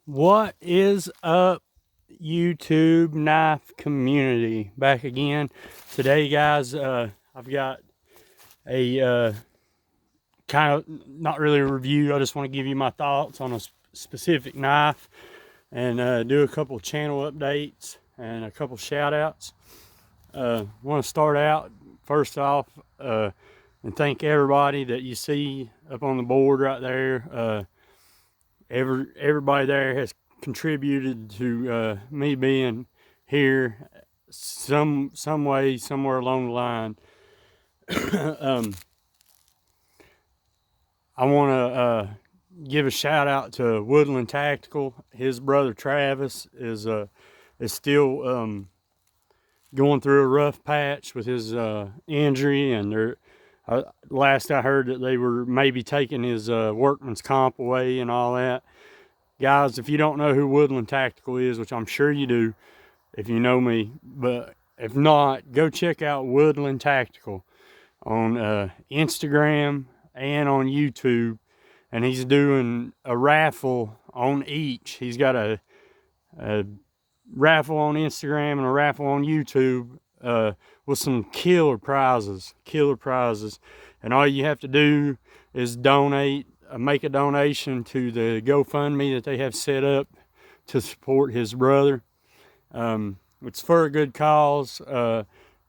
What is up, YouTube knife community? Back again today, guys. I've got a kind of not really a review. I just want to give you my thoughts on a specific knife and do a couple channel updates and a couple shout outs. Want to start out first off and thank everybody that you see up on the board right there. Everybody there has contributed to me being here some way, somewhere along the line. I want to give a shout out to Woodland Tactical. His brother Travis is still going through a rough patch with his injury, and they're last I heard that they were maybe taking his workman's comp away and all that. Guys, if you don't know who Woodland Tactical is, which I'm sure you do if you know me, but if not, go check out Woodland Tactical on Instagram and on YouTube. And he's doing a raffle on each. He's got a raffle on Instagram and a raffle on YouTube with some killer prizes. And all you have to do is donate, make a donation to the GoFundMe that they have set up to support his brother. It's for a good cause.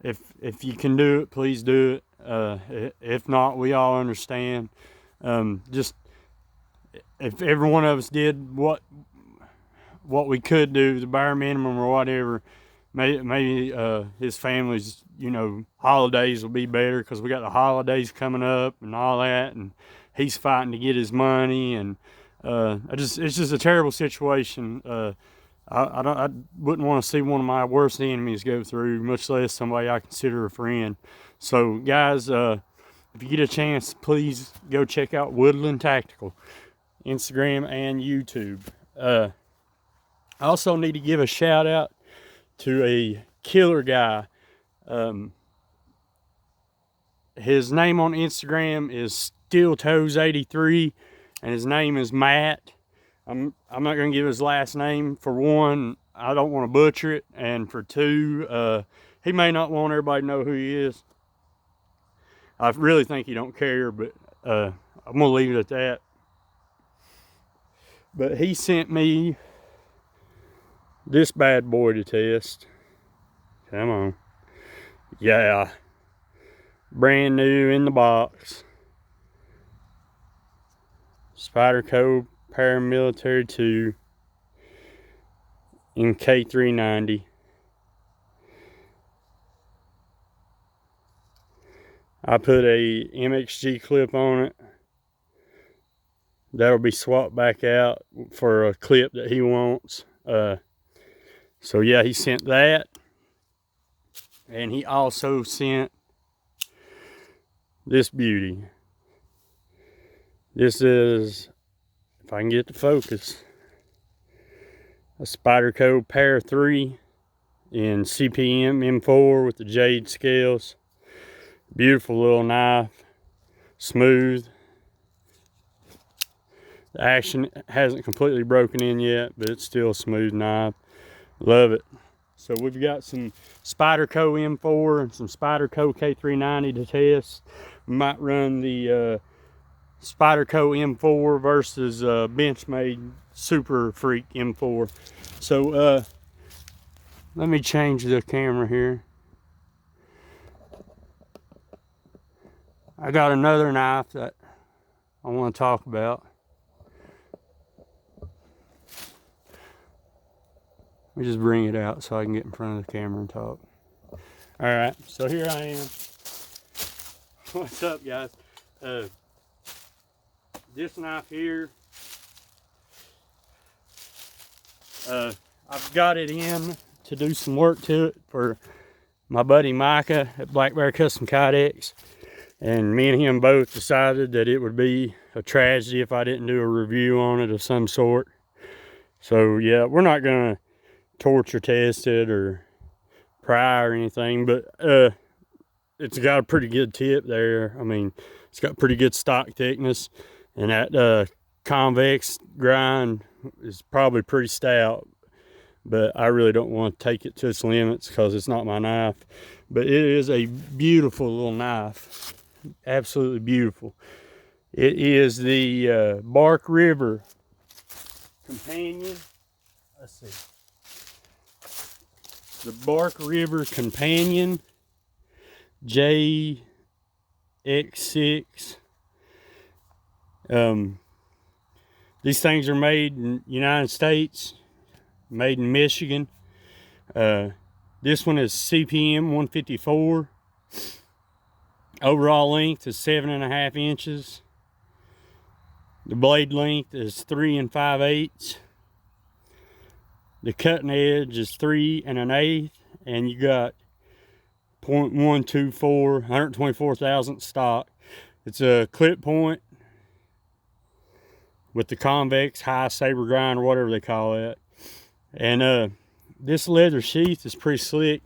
If you can do it, please do it. If not, we all understand. Just if every one of us did what we could do, the bare minimum or whatever, maybe his family's, holidays will be better, because we got the holidays coming up and all that, and he's fighting to get his money, and it's just a terrible situation. I wouldn't want to see one of my worst enemies go through, much less somebody I consider a friend. So guys, if you get a chance, please go check out Woodland Tactical, Instagram and YouTube. I also need to give a shout out to a killer guy. His name on Instagram is SteelToes83, and his name is Matt. I'm not going to give his last name. For one, I don't want to butcher it, and for two, he may not want everybody to know who he is. I really think he don't care, but I'm going to leave it at that. But he sent me this bad boy to test. Come on. Yeah. Brand new in the box. Spyderco Paramilitary 2 in K390. I put a MXG clip on it. That'll be swapped back out for a clip that he wants. So yeah, he sent that. And he also sent this beauty. This is, if I can get the focus, a Spyderco Para 3 in CPM M4 with the jade scales. Beautiful little knife, smooth. The action hasn't completely broken in yet, but it's still a smooth knife. Love it. So we've got some Spyderco M4 and some Spyderco K390 to test. We might run the Spyderco M4 versus Benchmade Super Freak M4. So let me change the camera here. I got another knife that I want to talk about. Let me just bring it out so I can get in front of the camera and talk. All right, so here I am. What's up, guys? This knife here, I've got it in to do some work to it for my buddy Micah at Black Bear Custom Kydex. And me and him both decided that it would be a tragedy if I didn't do a review on it of some sort. So yeah, we're not gonna torture test it or pry or anything, but it's got a pretty good tip there. I mean, it's got pretty good stock thickness, and that convex grind is probably pretty stout, but I really don't want to take it to its limits because it's not my knife. But it is a beautiful little knife, absolutely beautiful. It is the Bark River Companion. Let's see. The Bark River Companion JX6. These things are made in United States, made in Michigan. This one is CPM 154. Overall length is 7.5 inches. The blade length is 3 5/8. The cutting edge is 3 1/8, and you got 0.124, 124 thousandth stock. It's a clip point with the convex high saber grind, or whatever they call it. And this leather sheath is pretty slick.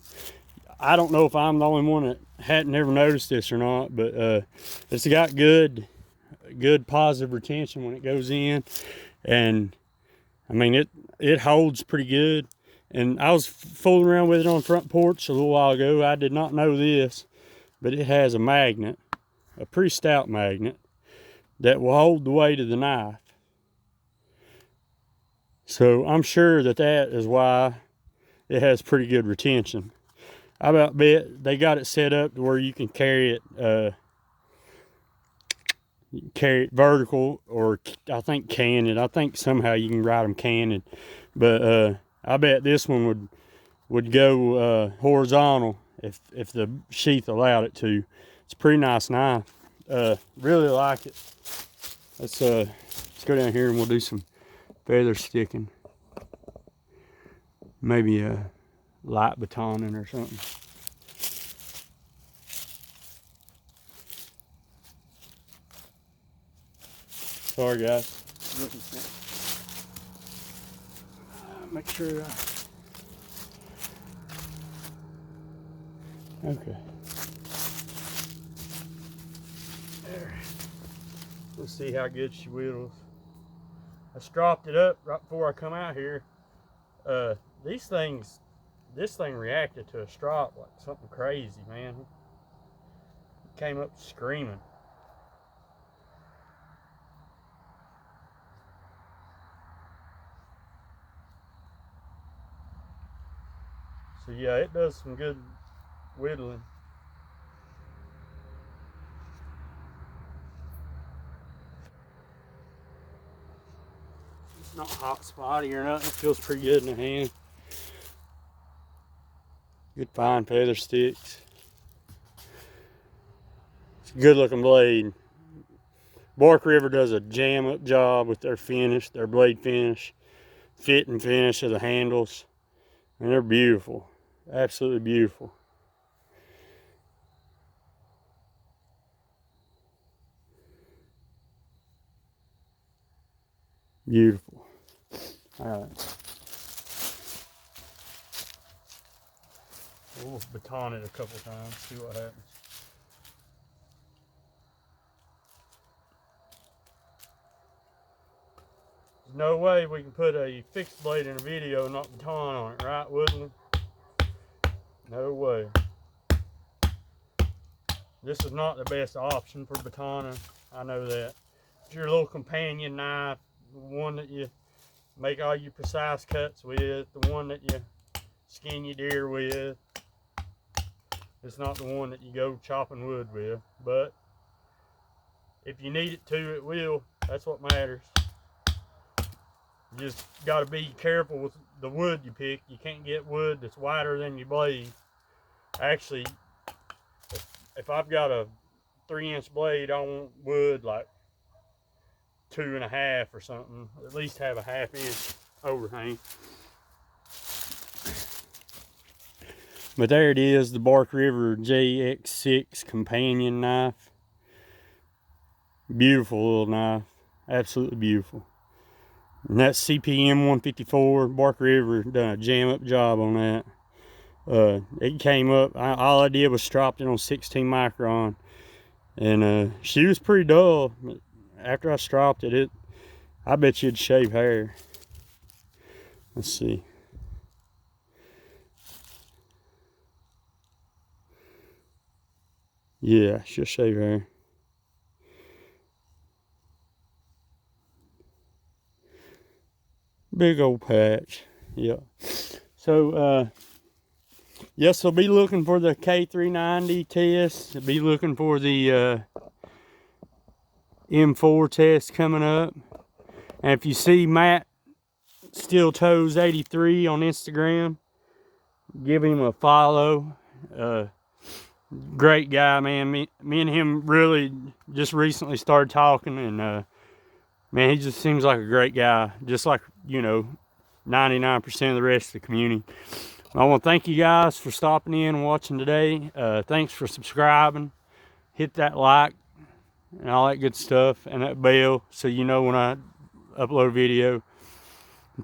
I don't know if I'm the only one that hadn't ever noticed this or not, but it's got good positive retention when it goes in. And I mean, it holds pretty good. And I was fooling around with it on the front porch a little while ago. I did not know this, but it has a magnet, a pretty stout magnet, that will hold the weight of the knife. So I'm sure that is why it has pretty good retention. I about bet they got it set up to where you can carry it vertical, or I think canted. I think somehow you can ride them canted, but I bet this one would go horizontal if the sheath allowed it to. It's a pretty nice knife. Really like it. Let's go down here and we'll do some feather sticking. Maybe a light batoning or something. Sorry guys. Make sure okay. There. Let's see how good she whittles. I stropped it up right before I come out here. This thing reacted to a strop like something crazy, man. It came up screaming. So yeah, it does some good whittling. It's not hot spotty or nothing. It feels pretty good in the hand. Good fine feather sticks. It's a good looking blade. Bark River does a jam up job with their finish, their blade finish, fit and finish of the handles. And they're beautiful. Absolutely beautiful. Beautiful. All right. We'll baton it a couple times, see what happens. There's no way we can put a fixed blade in a video and not baton on it, right, Woodland? No way. This is not the best option for batoning. I know that. It's your little companion knife, the one that you make all your precise cuts with, the one that you skin your deer with. It's not the one that you go chopping wood with, but if you need it to, it will. That's what matters. You just got to be careful with the wood you pick. You can't get wood that's wider than your blade. Actually, if I've got a 3-inch blade, I want wood like 2.5 or something. At least have a 1/2 inch overhang. But there it is, the Bark River JX6 Companion knife. Beautiful little knife, absolutely beautiful. And that's CPM 154. Bark River done a jam up job on that. It came up, all I did was stropped it on 16 micron. And she was pretty dull. After I stropped it, I bet you'd shave hair. Let's see. Yeah, she'll shave her. Big old patch. Yeah. So, yes, I'll be looking for the K390 test. I'll be looking for the M4 test coming up. And if you see Matt Steel Toes 83 on Instagram, give him a follow. Great guy, man. Me and him really just recently started talking, and man, he just seems like a great guy, just like, you know, 99% of the rest of the community. I want to thank you guys for stopping in and watching today. Thanks for subscribing. Hit that like and all that good stuff, and that bell so you know when I upload a video.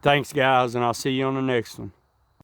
Thanks, guys, and I'll see you on the next one.